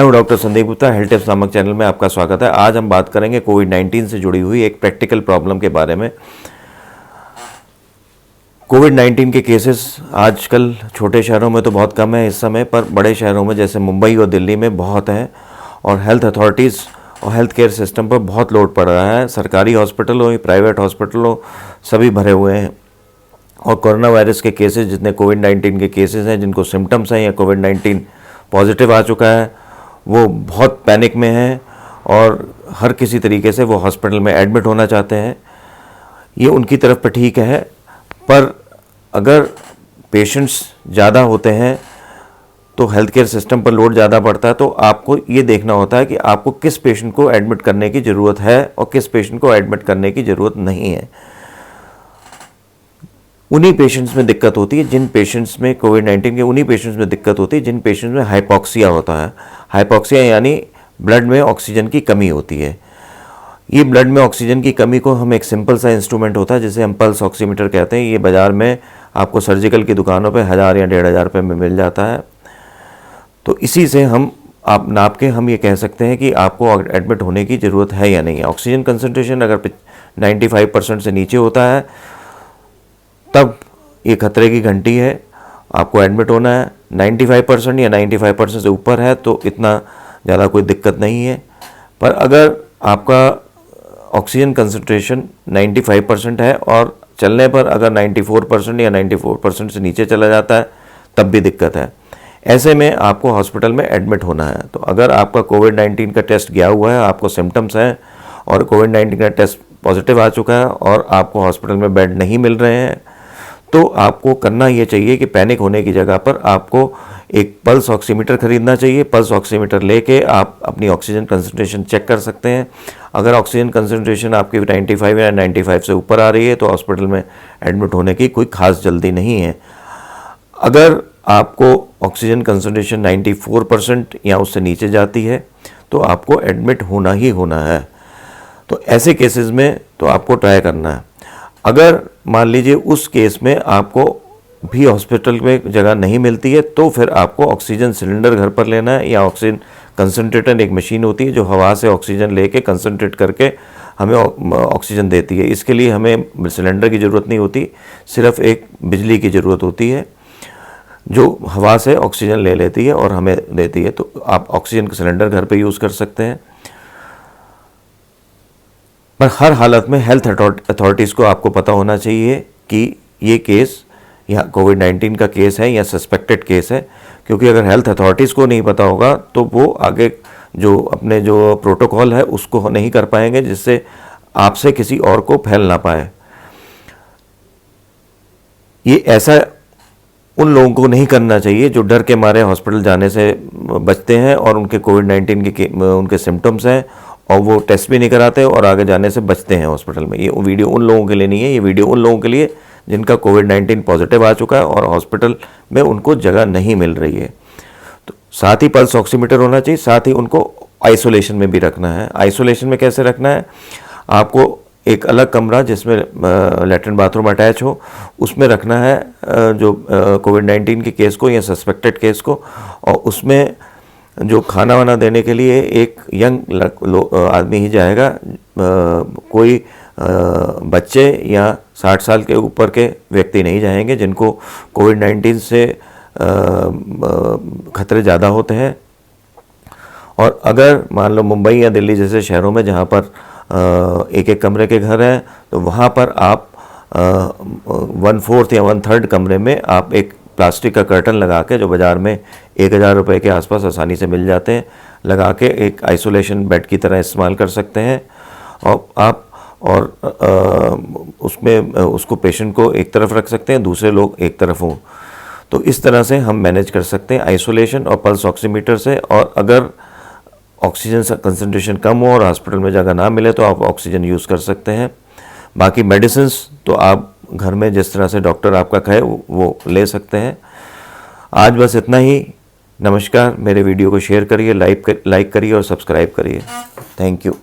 मैं doctor Sandeep Gupta, health tips नामक channel में आपका स्वागत है। आज हम बात करेंगे कोविड-19 से जुड़ी हुई एक प्रैक्टिकल प्रॉब्लम के बारे में। कोविड-19 के केसेस आजकल छोटे शहरों में तो बहुत कम है इस समय, पर बड़े शहरों में जैसे मुंबई और दिल्ली में बहुत हैं और हेल्थ अथॉरिटीज़ और हेल्थ केयर सिस्टम पर बहुत लोड पड़ रहा है। सरकारी हॉस्पिटल हो या प्राइवेट हॉस्पिटल हो, सभी भरे हुए हैं और कोरोना वायरस के केसेस, जितने कोविड-19 के केसेस हैं जिनको सिम्टम्स हैं या कोविड-19 पॉजिटिव आ चुका है, वो बहुत पैनिक में हैं और हर किसी तरीके से वो हॉस्पिटल में एडमिट होना चाहते हैं। ये उनकी तरफ पर ठीक है, पर अगर पेशेंट्स ज़्यादा होते हैं तो हेल्थ केयर सिस्टम पर लोड ज़्यादा पड़ता है। तो आपको ये देखना होता है कि आपको किस पेशेंट को एडमिट करने की ज़रूरत है और किस पेशेंट को एडमिट करने की ज़रूरत नहीं है। उन्हीं पेशेंट्स में दिक्कत होती है जिन पेशेंट्स में कोविड-19 के उन्हीं पेशेंट्स में दिक्कत होती है जिन पेशेंट्स में हाइपॉक्सिया होता है। हाइपॉक्सिया यानी ब्लड में ऑक्सीजन की कमी होती है। ये ब्लड में ऑक्सीजन की कमी को हम एक सिंपल सा इंस्ट्रूमेंट होता है जिसे हम पल्स ऑक्सीमीटर कहते हैं। ये बाज़ार में आपको सर्जिकल की दुकानों पे 1000 या 1500 रुपये में मिल जाता है। तो इसी से हम आप नाप के हम ये कह सकते हैं कि आपको एडमिट होने की ज़रूरत है या नहीं है। ऑक्सीजन कंसनट्रेशन अगर 95% से नीचे होता है तब ये खतरे की घंटी है, आपको एडमिट होना है। 95% या 95% से ऊपर है तो इतना ज़्यादा कोई दिक्कत नहीं है। पर अगर आपका ऑक्सीजन कंसंट्रेशन 95% है और चलने पर अगर 94% या 94% से नीचे चला जाता है तब भी दिक्कत है। ऐसे में आपको हॉस्पिटल में एडमिट होना है। तो अगर आपका कोविड-19 का टेस्ट गया हुआ है, आपको सिम्टम्स हैं और कोविड-19 का टेस्ट पॉजिटिव आ चुका है और आपको हॉस्पिटल में बेड नहीं मिल रहे हैं, तो आपको करना ये चाहिए कि पैनिक होने की जगह पर आपको एक पल्स ऑक्सीमीटर खरीदना चाहिए। पल्स ऑक्सीमीटर लेके आप अपनी ऑक्सीजन कंसंट्रेशन चेक कर सकते हैं। अगर ऑक्सीजन कंसंट्रेशन आपकी 95 या 95 से ऊपर आ रही है तो हॉस्पिटल में एडमिट होने की कोई ख़ास जल्दी नहीं है। अगर आपको ऑक्सीजन कंसंट्रेशन 94% या उससे नीचे जाती है तो आपको एडमिट होना ही होना है। तो ऐसे केसेस में तो आपको ट्राई करना है। अगर मान लीजिए उस केस में आपको भी हॉस्पिटल में जगह नहीं मिलती है तो फिर आपको ऑक्सीजन सिलेंडर घर पर लेना है या ऑक्सीजन कंसंट्रेटर, एक मशीन होती है जो हवा से ऑक्सीजन लेके कंसंट्रेट करके हमें ऑक्सीजन देती है। इसके लिए हमें सिलेंडर की ज़रूरत नहीं होती, सिर्फ एक बिजली की ज़रूरत होती है जो हवा से ऑक्सीजन ले लेती है और हमें देती है। तो आप ऑक्सीजन का सिलेंडर घर पे यूज़ कर सकते हैं। पर हर हालत में हेल्थ अथॉरिटीज़ को आपको पता होना चाहिए कि ये केस या कोविड-19 का केस है या सस्पेक्टेड केस है, क्योंकि अगर हेल्थ अथॉरिटीज़ को नहीं पता होगा तो वो आगे जो अपने जो प्रोटोकॉल है उसको नहीं कर पाएंगे, जिससे आपसे किसी और को फैल ना पाए। ये ऐसा उन लोगों को नहीं करना चाहिए जो डर के मारे हॉस्पिटल जाने से बचते हैं और उनके कोविड-19 के उनके सिम्टम्स हैं और वो टेस्ट भी नहीं कराते और आगे जाने से बचते हैं हॉस्पिटल में। ये वीडियो उन लोगों के लिए नहीं है, ये वीडियो उन लोगों के लिए जिनका कोविड-19 पॉजिटिव आ चुका है और हॉस्पिटल में उनको जगह नहीं मिल रही है। तो साथ ही पल्स ऑक्सीमीटर होना चाहिए, साथ ही उनको आइसोलेशन में भी रखना है। आइसोलेशन में कैसे रखना है? आपको एक अलग कमरा जिसमें लैट्रिन बाथरूम अटैच हो उसमें रखना है जो कोविड-19 के केस को या सस्पेक्टेड केस को, और उसमें जो खाना वाना देने के लिए एक यंग आदमी ही जाएगा। कोई बच्चे या 60 साल के ऊपर के व्यक्ति नहीं जाएंगे जिनको कोविड-19 से खतरे ज़्यादा होते हैं। और अगर मान लो मुंबई या दिल्ली जैसे शहरों में जहाँ पर एक एक कमरे के घर हैं तो वहाँ पर आप 1/4 या 1/3 कमरे में आप एक प्लास्टिक का कर्टन लगा के, जो बाज़ार में 1000 रुपये के आसपास आसानी से मिल जाते हैं, लगा के एक आइसोलेशन बेड की तरह इस्तेमाल कर सकते हैं। और आप उसमें उसको पेशेंट को एक तरफ रख सकते हैं, दूसरे लोग एक तरफ हों। तो इस तरह से हम मैनेज कर सकते हैं आइसोलेशन और पल्स ऑक्सीमीटर से। और अगर ऑक्सीजन कंसंट्रेशन कम हो और हॉस्पिटल में जगह ना मिले तो आप ऑक्सीजन यूज़ कर सकते हैं। बाकी मेडिसिन्स तो आप घर में जिस तरह से डॉक्टर आपका कहे वो ले सकते हैं। आज बस इतना ही। नमस्कार। मेरे वीडियो को शेयर करिए, लाइक करिए और सब्सक्राइब करिए। Thank you.